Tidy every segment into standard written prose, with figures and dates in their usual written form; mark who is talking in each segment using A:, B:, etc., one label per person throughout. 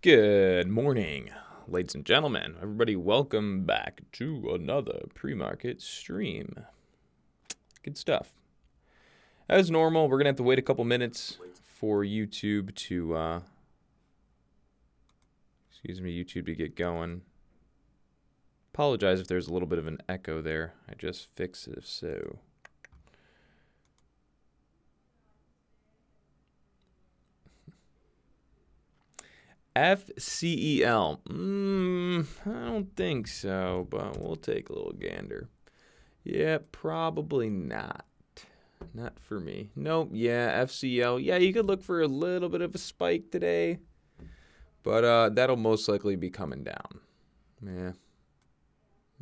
A: Good morning, ladies and gentlemen. Everybody, welcome back to another pre-market stream. Good stuff. As normal, we're going to have to wait a couple minutes for YouTube to, YouTube to get going. Apologize if there's a little bit of an echo there. I just fixed it if so. FCEL. I don't think so, but we'll take a little gander. Yeah, probably not. Not for me. Nope. Yeah, FCL. Yeah, you could look for a little bit of a spike today, but that'll most likely be coming down. Yeah.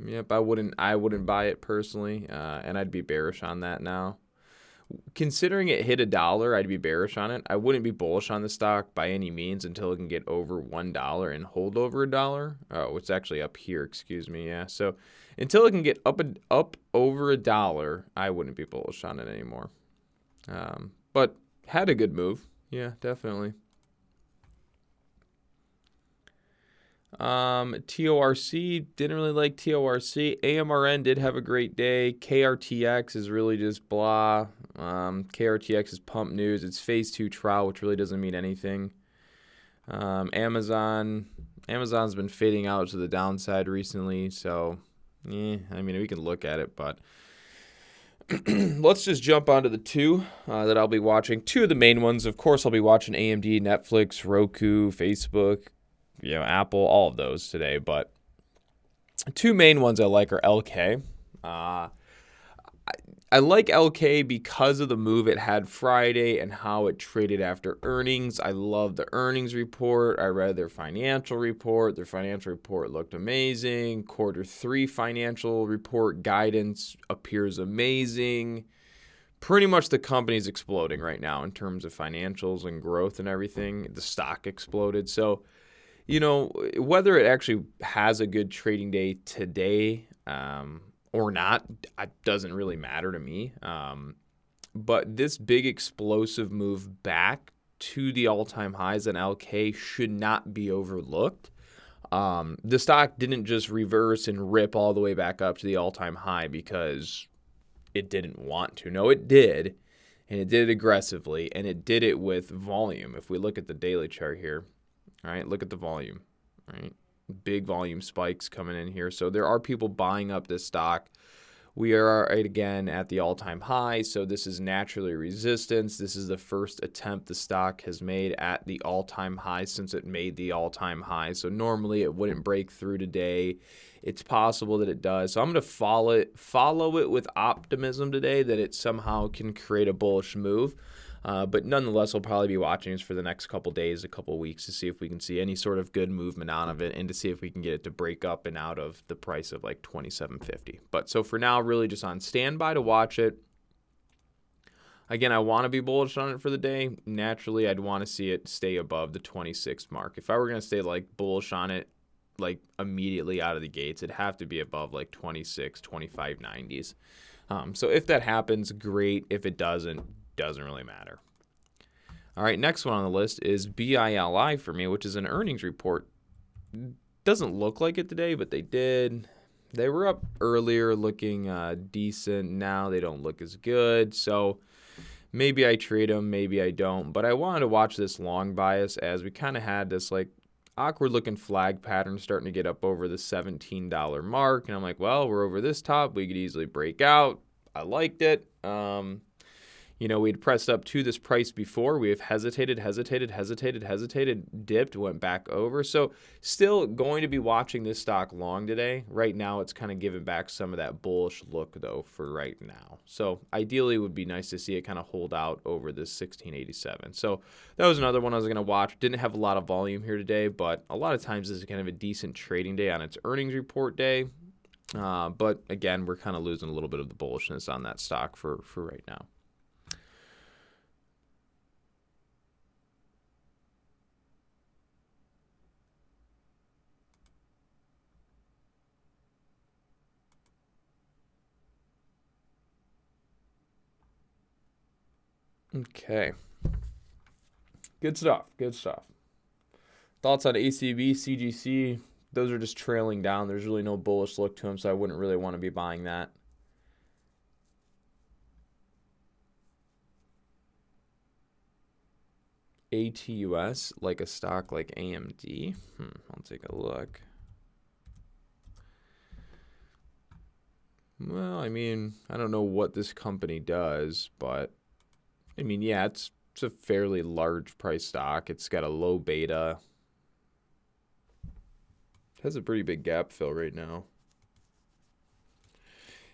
A: Yep. I wouldn't buy it personally, and I'd be bearish on that now. Considering it hit $1, I'd be bearish on it. I wouldn't be bullish on the stock by any means until it can get over $1 and hold over $1. Oh, it's actually up here. Excuse me. Yeah. So until it can get up over $1, I wouldn't be bullish on it anymore. But had a good move. Yeah, definitely. TORC, didn't really like TORC. AMRN did have a great day. KRTX is really just blah. KRTX is pump news. It's phase 2 trial, which really doesn't mean anything. Amazon's been fading out to the downside recently, so I mean, we can look at it, but let's just jump onto the two that I'll be watching. Two of the main ones, of course, I'll be watching AMD, Netflix, Roku, Facebook, Apple, all of those today. But two main ones I like are LK. I like LK because of the move it had Friday and how it traded after earnings. I love the earnings report. I read their financial report. Their financial report looked amazing. Q3 financial report guidance appears amazing. Pretty much the company's exploding right now in terms of financials and growth and everything. The stock exploded. So, whether it actually has a good trading day today or not, it doesn't really matter to me. But this big explosive move back to the all-time highs in LK should not be overlooked. The stock didn't just reverse and rip all the way back up to the all-time high because it didn't want to. No, it did, and it did it aggressively, and it did it with volume. If we look at the daily chart here, right, look at the volume, right? Big volume spikes coming in here. So there are people buying up this stock. We are again at the all-time high, so this is naturally resistance. This is the first attempt the stock has made at the all-time high since it made the all-time high. So normally it wouldn't break through today. It's possible that it does. So I'm going to follow it with optimism today that it somehow can create a bullish move. But nonetheless, we'll probably be watching this for the next couple days, a couple weeks to see if we can see any sort of good movement out of it and to see if we can get it to break up and out of the price of like $27.50. But so for now, really just on standby to watch it. Again, I want to be bullish on it for the day. Naturally, I'd want to see it stay above the 26 mark. If I were going to stay like bullish on it, like immediately out of the gates, it'd have to be above like 26, 25.90s. So if that happens, great. If it doesn't really matter. All right, next one on the list is BILI for me, which is an earnings report. Doesn't look like it today, but they did. They were up earlier looking decent. Now they don't look as good. So maybe I trade them, maybe I don't. But I wanted to watch this long bias as we kind of had this like awkward looking flag pattern starting to get up over the $17 mark. And I'm like, well, we're over this top. We could easily break out. I liked it. We'd pressed up to this price before. We have hesitated, dipped, went back over. So still going to be watching this stock long today. Right now, it's kind of giving back some of that bullish look, though, for right now. So ideally, it would be nice to see it kind of hold out over this 1687. So that was another one I was going to watch. Didn't have a lot of volume here today, but a lot of times this is kind of a decent trading day on its earnings report day. But again, we're kind of losing a little bit of the bullishness on that stock for right now. Okay. Good stuff. Thoughts on ACB, CGC? Those are just trailing down. There's really no bullish look to them, so I wouldn't really want to be buying that. ATUS, like a stock like AMD. I'll take a look. Well, I mean, I don't know what this company does, but I mean, yeah, it's a fairly large price stock. It's got a low beta. It has a pretty big gap fill right now.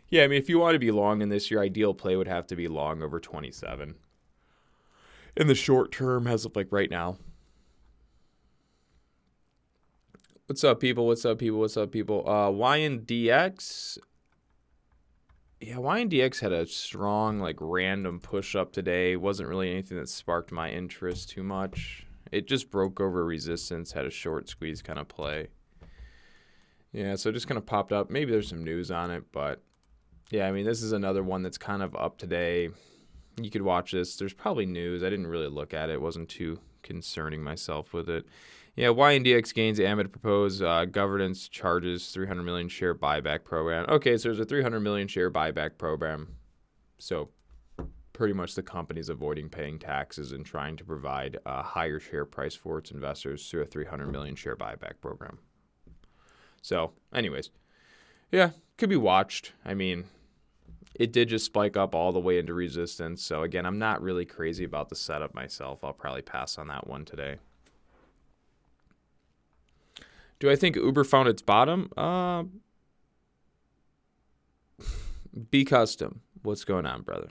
A: Yeah, I mean, if you want to be long in this, your ideal play would have to be long over 27. In the short term, as of like right now. What's up, people? What's up, people? What's up, people? WINDX. Yeah, WINDX had a strong, like, random push up today. Wasn't really anything that sparked my interest too much. It just broke over resistance, had a short squeeze kind of play. Yeah, so it just kind of popped up. Maybe there's some news on it, but yeah, I mean, this is another one that's kind of up today. You could watch this. There's probably news. I didn't really look at it. It wasn't too concerning myself with it. Yeah, WINDX gains AMD proposed governance charges 300 million share buyback program. Okay, so there's a 300 million share buyback program. So pretty much the company's avoiding paying taxes and trying to provide a higher share price for its investors through a 300 million share buyback program. So anyways, yeah, could be watched. I mean, it did just spike up all the way into resistance. So again, I'm not really crazy about the setup myself. I'll probably pass on that one today. Do I think Uber found its bottom? Be custom. What's going on, brother?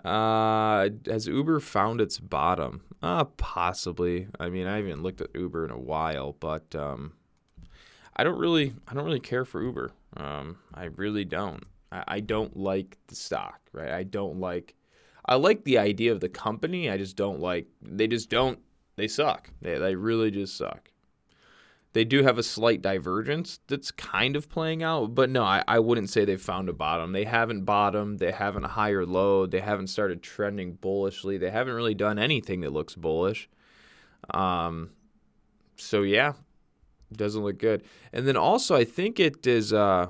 A: Has Uber found its bottom? Possibly. I mean, I haven't looked at Uber in a while, but I don't really care for Uber. I really don't. I don't like the stock, right? I like the idea of the company. I just don't like, they suck. They really just suck. They do have a slight divergence that's kind of playing out, but no, I wouldn't say they've found a bottom. They haven't bottomed. They haven't a higher low. They haven't started trending bullishly. They haven't really done anything that looks bullish. So yeah, it doesn't look good. And then also, I think it is, I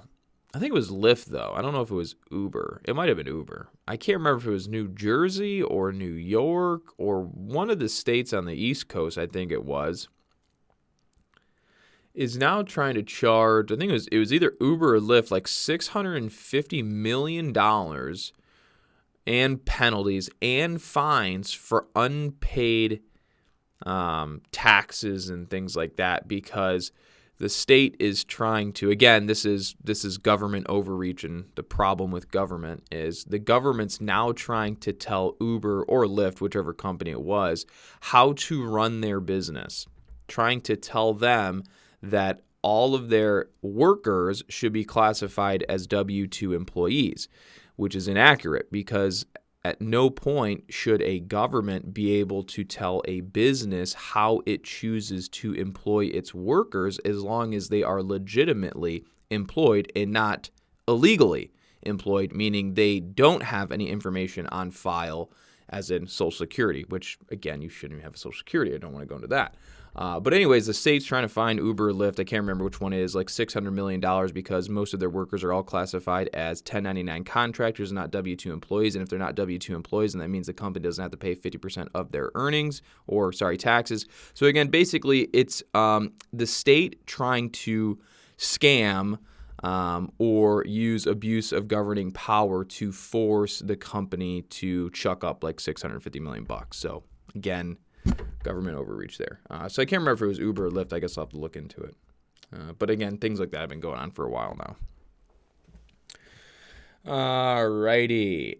A: think it was Lyft though. I don't know if it was Uber. It might have been Uber. I can't remember if it was New Jersey or New York or one of the states on the East Coast, I think it was, is now trying to charge, I think it was either Uber or Lyft, like $650 million and penalties and fines for unpaid taxes and things like that, because the state is trying to, again, this is government overreach, and the problem with government is the government's now trying to tell Uber or Lyft, whichever company it was, how to run their business, trying to tell them that all of their workers should be classified as W-2 employees, which is inaccurate, because at no point should a government be able to tell a business how it chooses to employ its workers as long as they are legitimately employed and not illegally employed, meaning they don't have any information on file, as in Social Security, which, again, you shouldn't even have a Social Security. I don't want to go into that. But anyways, the state's trying to find Uber or Lyft, I can't remember which one it is, like $600 million, because most of their workers are all classified as 1099 contractors, not W-2 employees. And if they're not W-2 employees, then that means the company doesn't have to pay 50% of their earnings, or taxes. So again, basically, it's the state trying to scam or use abuse of governing power to force the company to chuck up like $650 million. So again, government overreach there. So I can't remember if it was Uber or Lyft. I guess I'll have to look into it. But again, things like that have been going on for a while now. Alrighty.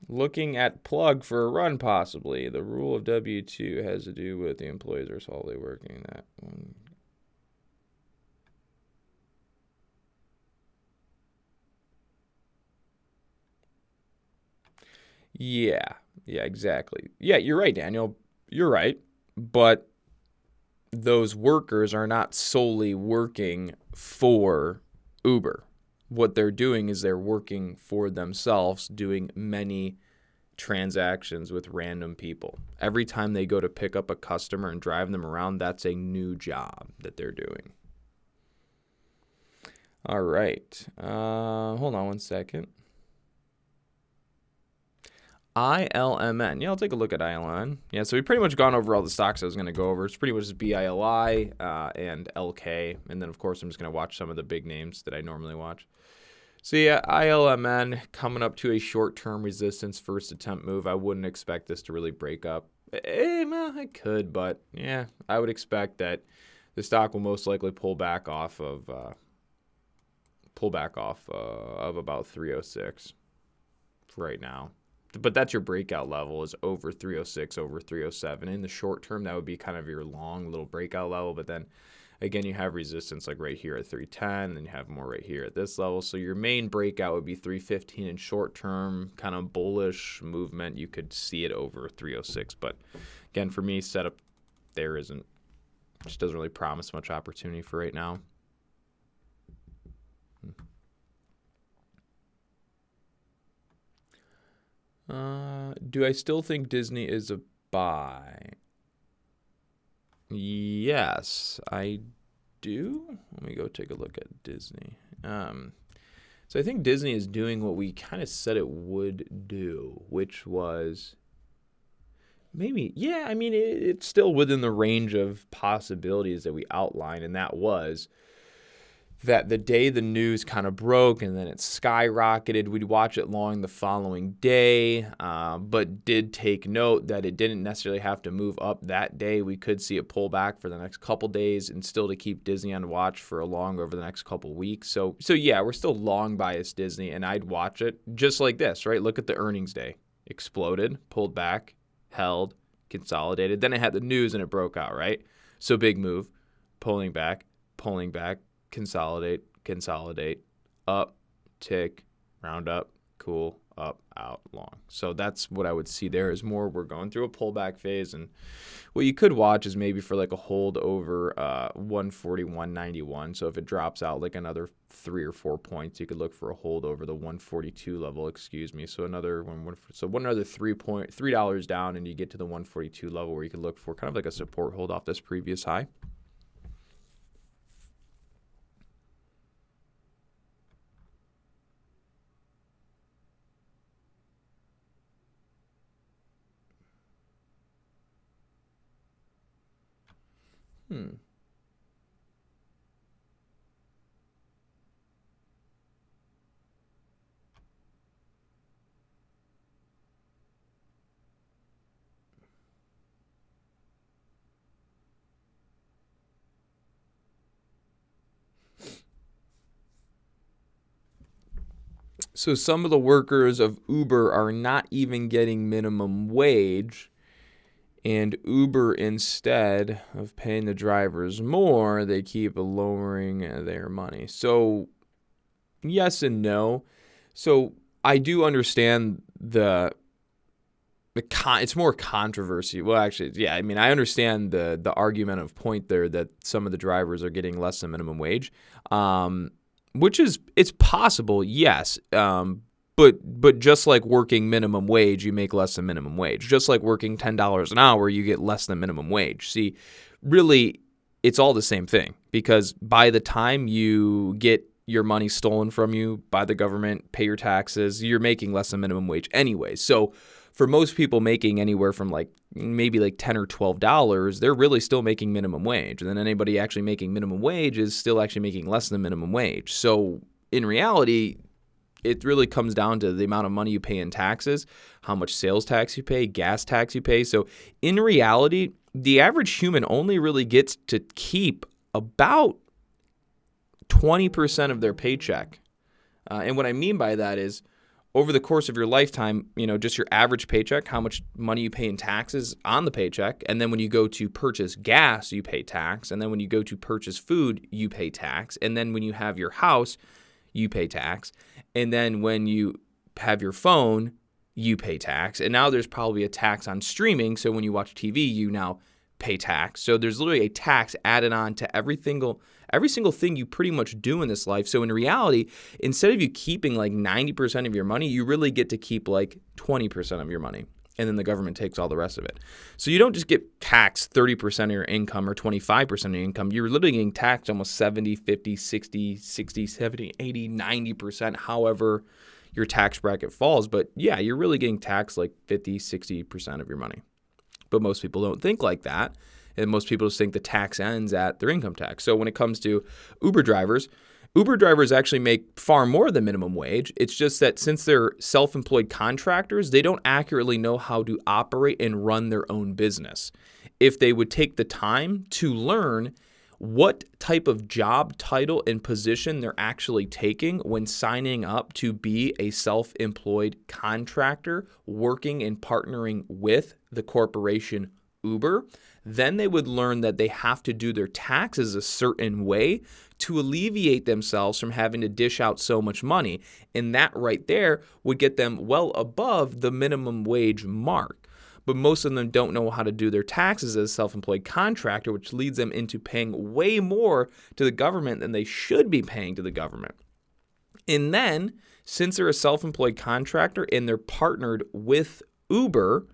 A: Looking at plug for a run, possibly. The rule of W-2 has to do with the employees are solely working. That one. Yeah, exactly. Yeah, you're right, Daniel. You're right. But those workers are not solely working for Uber. What they're doing is they're working for themselves, doing many transactions with random people. Every time they go to pick up a customer and drive them around, that's a new job that they're doing. All right. Hold on one second. ILMN. Yeah, I'll take a look at ILMN. Yeah, so we've pretty much gone over all the stocks I was going to go over. It's pretty much just BILI and LK. And then, of course, I'm just going to watch some of the big names that I normally watch. So, yeah, ILMN coming up to a short-term resistance first attempt move. I wouldn't expect this to really break up. It could, but, yeah, I would expect that the stock will most likely pull back off of about 306 right now. But that's your breakout level, is over 306, over 307. In the short term, that would be kind of your long little breakout level. But then, again, you have resistance like right here at 310, and you have more right here at this level. So your main breakout would be 315 in short term, kind of bullish movement. You could see it over 306. But, again, for me, setup there just doesn't really promise much opportunity for right now. Do I still think Disney is a buy? Yes, I do. Let me go take a look at Disney. So I think Disney is doing what we kind of said it would do, which was maybe, yeah, I mean, it's still within the range of possibilities that we outlined, and that was that the day the news kind of broke and then it skyrocketed, we'd watch it long the following day, but did take note that it didn't necessarily have to move up that day. We could see it pull back for the next couple days and still to keep Disney on watch for a long over the next couple weeks. So yeah, we're still long biased Disney, and I'd watch it just like this, right? Look at the earnings day. Exploded, pulled back, held, consolidated. Then it had the news and it broke out, right? So big move, pulling back, consolidate, up, tick, round up, cool, up, out, long. So that's what I would see there, is more we're going through a pullback phase. And what you could watch is maybe for like a hold over 141.91. So if it drops out like another 3 or 4 points, you could look for a hold over the 142 level, So another $3 down, and you get to the 142 level where you could look for kind of like a support hold off this previous high. So some of the workers of Uber are not even getting minimum wage, and Uber, instead of paying the drivers more, they keep lowering their money. So yes and no. So I do understand it's more controversy. Well, actually, yeah, I mean, I understand the argument of point there that some of the drivers are getting less than minimum wage. Which it's possible, yes. But just like working minimum wage, you make less than minimum wage. Just like working $10 an hour, you get less than minimum wage. See, really, it's all the same thing, because by the time you get your money stolen from you by the government, pay your taxes, you're making less than minimum wage anyway. So for most people making anywhere from maybe $10 or $12, they're really still making minimum wage. And then anybody actually making minimum wage is still actually making less than minimum wage. So in reality, it really comes down to the amount of money you pay in taxes, how much sales tax you pay, gas tax you pay. So in reality, the average human only really gets to keep about 20% of their paycheck. And what I mean by that is, over the course of your lifetime, just your average paycheck, how much money you pay in taxes on the paycheck. And then when you go to purchase gas, you pay tax. And then when you go to purchase food, you pay tax. And then when you have your house, you pay tax. And then when you have your phone, you pay tax. And now there's probably a tax on streaming. So when you watch TV, you now pay tax. So there's literally a tax added on to every single thing you pretty much do in this life. So in reality, instead of you keeping like 90% of your money, you really get to keep like 20% of your money. And then the government takes all the rest of it. So you don't just get taxed 30% of your income or 25% of your income. You're literally getting taxed almost 70, 50, 60, 70, 80, 90%, however your tax bracket falls. But yeah, you're really getting taxed like 50, 60% of your money. But most people don't think like that. And most people just think the tax ends at their income tax. So when it comes to Uber drivers actually make far more than minimum wage. It's just that since they're self-employed contractors, they don't accurately know how to operate and run their own business. If they would take the time to learn what type of job title and position they're actually taking when signing up to be a self-employed contractor working and partnering with the corporation Uber, then they would learn that they have to do their taxes a certain way to alleviate themselves from having to dish out so much money. And that right there would get them well above the minimum wage mark. But most of them don't know how to do their taxes as a self-employed contractor, which leads them into paying way more to the government than they should be paying to the government. And then, since they're a self-employed contractor and they're partnered with Uber,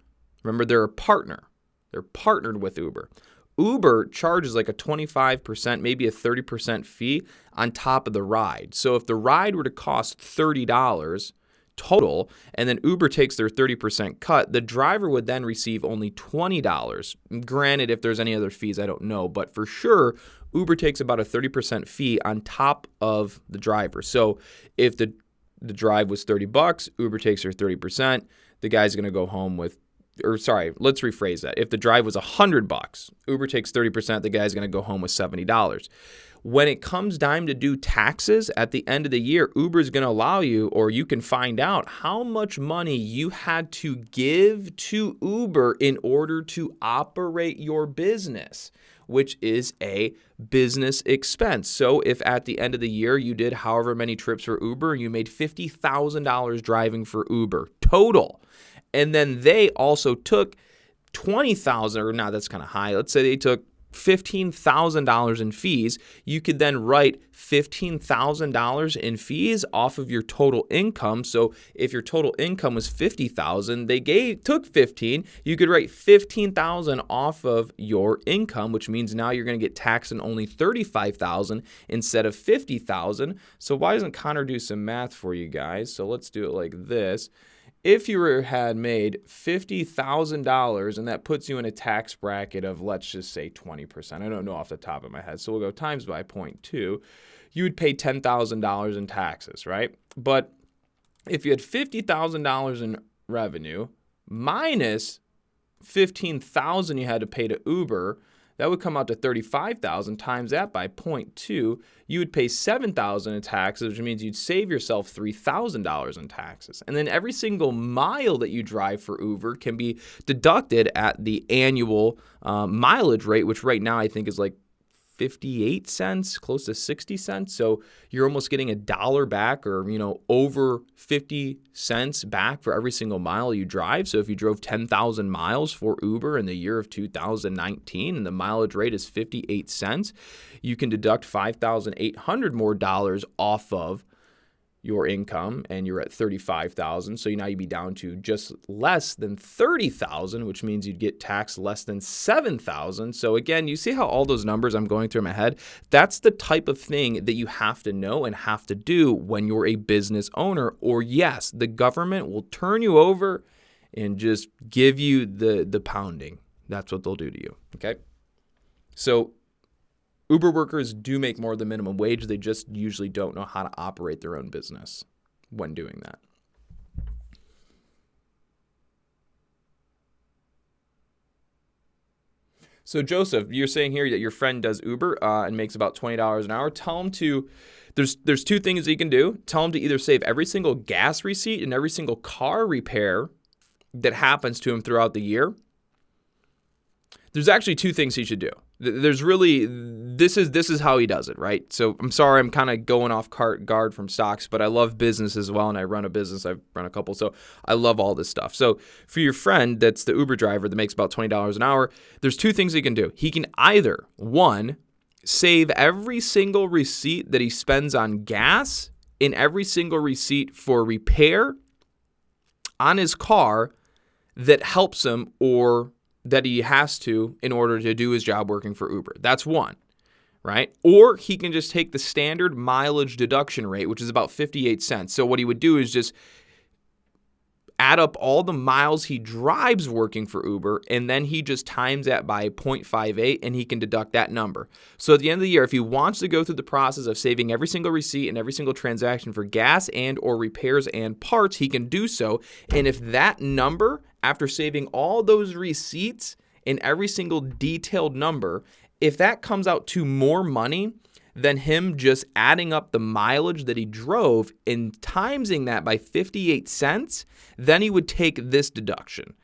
A: remember they're a partner. They're partnered with Uber. Uber charges like a 25%, maybe a 30% fee on top of the ride. So if the ride were to cost $30 total, and then Uber takes their 30% cut, the driver would then receive only $20. Granted, if there's any other fees, I don't know, but for sure, Uber takes about a 30% fee on top of the driver. So if the drive was $30, Uber takes their 30%, the guy's going to go home with, let's rephrase that. If the drive was $100, Uber takes 30%, the guy's going to go home with $70. When it comes time to do taxes at the end of the year, Uber is going to allow you, or you can find out how much money you had to give to Uber in order to operate your business, which is a business expense. So if at the end of the year you did however many trips for Uber and you made $50,000 driving for Uber total, and then they also took $20,000, or no, that's kind of high. Let's say they took $15,000 in fees. You could then write $15,000 in fees off of your total income. So if your total income was $50,000, they took 15. You could write $15,000 off of your income, which means now you're going to get taxed on only $35,000 instead of $50,000. So why doesn't Connor do some math for you guys? So let's do it like this. If you had made $50,000 and that puts you in a tax bracket of, let's just say 20%, I don't know off the top of my head, so we'll go times by 0.2, you would pay $10,000 in taxes, right? But if you had $50,000 in revenue minus $15,000 you had to pay to Uber, that would come out to $35,000. Times that by 0.2, you would pay $7,000 in taxes, which means you'd save yourself $3,000 in taxes. And then every single mile that you drive for Uber can be deducted at the annual mileage rate, which right now I think is like 58 cents, close to 60 cents. So you're almost getting $1 back, or, over 50 cents back for every single mile you drive. So if you drove 10,000 miles for Uber in the year of 2019 and the mileage rate is 58 cents, you can deduct $5,800 more off of your income, and you're at $35,000. So now you'd be down to just less than $30,000, which means you'd get taxed less than $7,000. So again, you see how all those numbers I'm going through in my head? That's the type of thing that you have to know and have to do when you're a business owner, or yes, the government will turn you over and just give you the pounding. That's what they'll do to you, okay? So Uber workers do make more than minimum wage. They just usually don't know how to operate their own business when doing that. So Joseph, you're saying here that your friend does Uber and makes about $20 an hour. Tell him to, there's two things he can do. Tell him to either save every single gas receipt and every single car repair that happens to him throughout the year. There's actually two things he should do. There's really, this is how he does it, right? So I'm sorry, I'm kind of going off guard from stocks, but I love business as well, and I run a business. I've run a couple, so I love all this stuff. So for your friend that's the Uber driver that makes about $20 an hour, there's two things he can do. He can either, one, save every single receipt that he spends on gas and every single receipt for repair on his car that helps him or that he has to in order to do his job working for Uber. That's one, right? Or he can just take the standard mileage deduction rate, which is about 58 cents. So what he would do is just add up all the miles he drives working for Uber, and then he just times that by 0.58, and he can deduct that number. So at the end of the year, if he wants to go through the process of saving every single receipt and every single transaction for gas and or repairs and parts, he can do so. And if that number, after saving all those receipts and every single detailed number, if that comes out to more money than him just adding up the mileage that he drove and timesing that by 58 cents, then he would take this deduction.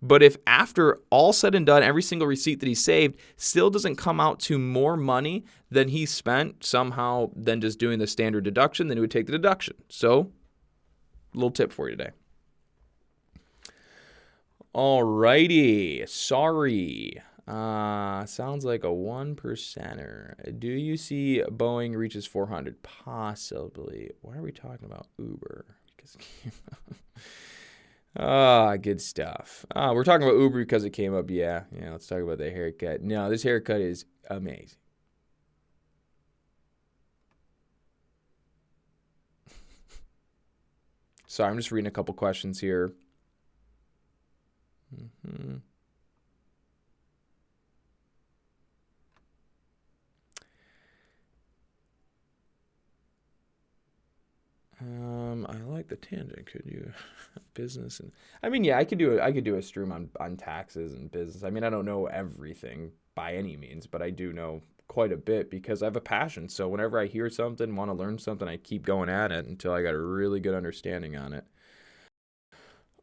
A: But if after all said and done, every single receipt that he saved still doesn't come out to more money than he spent somehow than just doing the standard deduction, then he would take the deduction. So, little tip for you today. Alrighty, sorry. Sounds like a 1%er. Do you see Boeing reaches 400? Possibly. Why are we talking about Uber? Because good stuff. We're talking about Uber because it came up. Yeah, let's talk about the haircut. No, this haircut is amazing. Sorry, I'm just reading a couple questions here. I like the tangent. Could you business and I could do a stream on taxes and business. I don't know everything by any means, but I do know quite a bit because I have a passion. So whenever I hear something, want to learn something, I keep going at it until I got a really good understanding on it.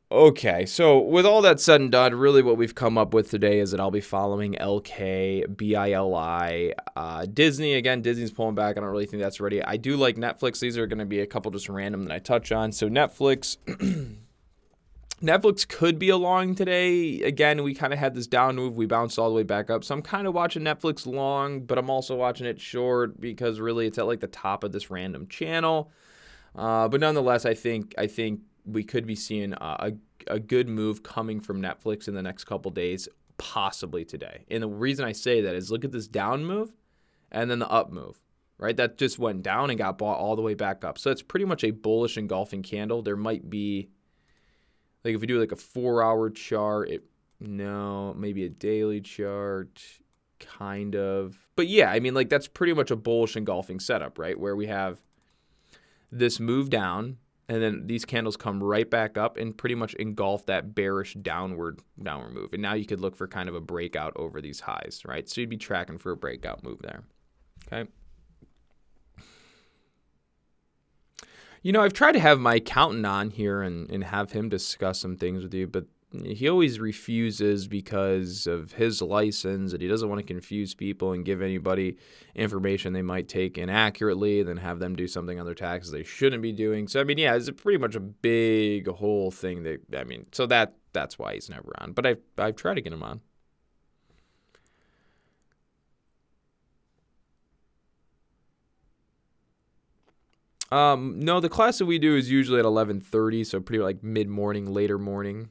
A: Okay, so with all that said and done, really what we've come up with today is that I'll be following LK, BILI, Disney. Again, Disney's pulling back. I don't really think that's ready. I do like Netflix. These are going to be a couple just random that I touch on. So Netflix, Netflix could be a long today. Again, we kind of had this down move. We bounced all the way back up. So I'm kind of watching Netflix long, but I'm also watching it short because really it's at like the top of this random channel. But nonetheless, I think we could be seeing a good move coming from Netflix in the next couple days, possibly today. And the reason I say that is look at this down move and then the up move, right? That just went down and got bought all the way back up. So it's pretty much a bullish engulfing candle. There might be, like if we do like a 4-hour chart, maybe a daily chart, kind of. But yeah, that's pretty much a bullish engulfing setup, right? Where we have this move down, and then these candles come right back up and pretty much engulf that bearish downward move. And now you could look for kind of a breakout over these highs, right? So you'd be tracking for a breakout move there, okay? I've tried to have my accountant on here and have him discuss some things with you, but he always refuses because of his license, and he doesn't want to confuse people and give anybody information they might take inaccurately and then have them do something on their taxes they shouldn't be doing. So, it's pretty much a big whole thing so that's why he's never on. But I've tried to get him on. No, the class that we do is usually at 11:30, so pretty like mid-morning, later morning.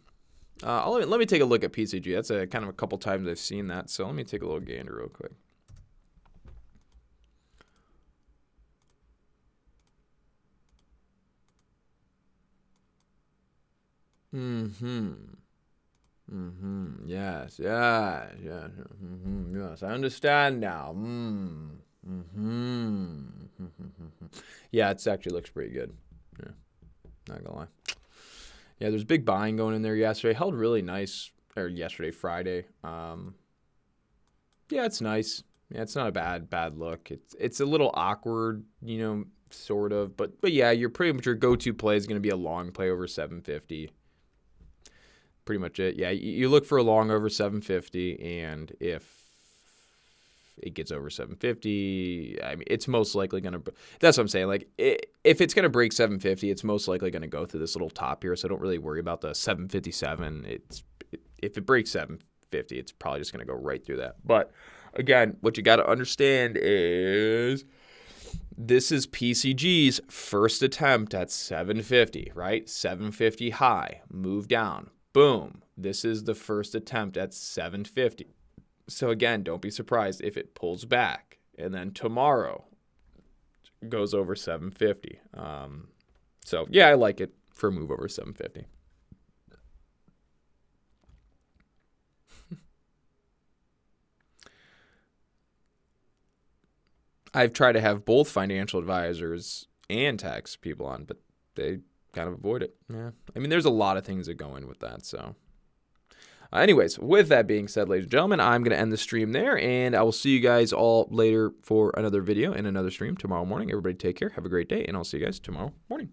A: Let me take a look at PCG. That's a kind of a couple times I've seen that, so let me take a little gander real quick. Yes. Yes, I understand now. Yeah, it actually looks pretty good. Yeah, not gonna lie. Yeah, there's big buying going in there yesterday. Held really nice, Friday. Yeah, it's nice. Yeah, it's not a bad look. It's a little awkward, sort of. But yeah, you're pretty much your go-to play is going to be a long play over 750. Pretty much it. Yeah, you look for a long over 750, and if it gets over 750, I mean, it's most likely going to, that's what I'm saying. Like if it's going to break 750, it's most likely going to go through this little top here. So don't really worry about the 757. If it breaks 750, it's probably just going to go right through that. But again, what you got to understand is this is PCG's first attempt at 750, right? 750 high, move down, boom. This is the first attempt at 750. So again, don't be surprised if it pulls back and then tomorrow goes over 750. So yeah, I like it for a move over 750. I've tried to have both financial advisors and tax people on, but they kind of avoid it. Yeah. I mean, there's a lot of things that go in with that. So anyways, with that being said, ladies and gentlemen, I'm going to end the stream there, and I will see you guys all later for another video and another stream tomorrow morning. Everybody take care. Have a great day, and I'll see you guys tomorrow morning.